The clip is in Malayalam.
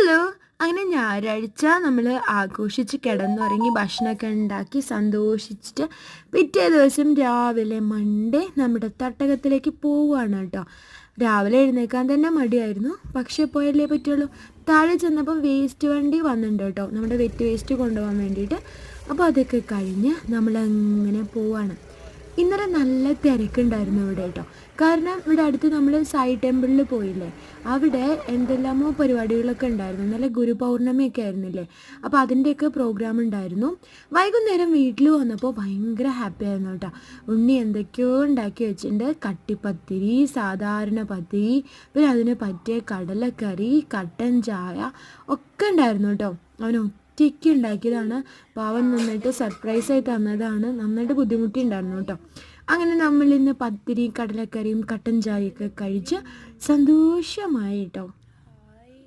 ഹലോ. അങ്ങനെ ഞായറാഴ്ച നമ്മൾ ആഘോഷിച്ച് കിടന്നുറങ്ങി ഭക്ഷണമൊക്കെ ഉണ്ടാക്കി സന്തോഷിച്ചിട്ട് പിറ്റേ ദിവസം രാവിലെ മൺഡേ നമ്മുടെ തട്ടകത്തിലേക്ക് പോവുകയാണ് കേട്ടോ. രാവിലെ എഴുന്നേൽക്കാൻ തന്നെ മടിയായിരുന്നു, പക്ഷേ പോയല്ലേ പറ്റുള്ളൂ. താഴെ ചെന്നപ്പോൾ വേസ്റ്റ് വണ്ടി വന്നിട്ടുണ്ട് കേട്ടോ, നമ്മുടെ വെറ്റ് വേസ്റ്റ് കൊണ്ടുപോകാൻ വേണ്ടിയിട്ട്. അപ്പോൾ അതൊക്കെ കഴിഞ്ഞ് നമ്മളങ്ങനെ പോവാണ്. ഇന്നലെ നല്ല തിരക്കുണ്ടായിരുന്നു ഇവിടെ കേട്ടോ. കാരണം ഇവിടെ അടുത്ത് നമ്മൾ സായി ടെമ്പിളിൽ പോയില്ലേ, അവിടെ എന്തെല്ലാമോ പരിപാടികളൊക്കെ ഉണ്ടായിരുന്നു. നല്ല ഗുരുപൗർണമിയൊക്കെ ആയിരുന്നില്ലേ, അപ്പോൾ അതിൻ്റെയൊക്കെ പ്രോഗ്രാം ഉണ്ടായിരുന്നു. വൈകുന്നേരം വീട്ടിൽ വന്നപ്പോൾ ഭയങ്കര ഹാപ്പി ആയിരുന്നു കേട്ടോ. ഉണ്ണി എന്തൊക്കെയോ ഉണ്ടാക്കി വെച്ചിട്ടുണ്ട്. കട്ടിപ്പത്തിരി, സാധാരണ പത്തിരി, പിന്നെ അതിന് പറ്റിയ കടലക്കറി, കട്ടൻ ചായ ഒക്കെ ഉണ്ടായിരുന്നു കേട്ടോ. അവന് ഒറ്റയ്ക്ക് ഉണ്ടാക്കിയതാണ്. പാവൻ നന്നായിട്ട് സർപ്രൈസായി തന്നതാണ്. നന്നായിട്ട് ബുദ്ധിമുട്ടിണ്ടായിരുന്നു കേട്ടോ. അങ്ങനെ നമ്മളിന്ന് പത്തിരി, കടലക്കറിയും കട്ടൻ ചായയൊക്കെ കഴിച്ച് സന്തോഷമായി കേട്ടോ.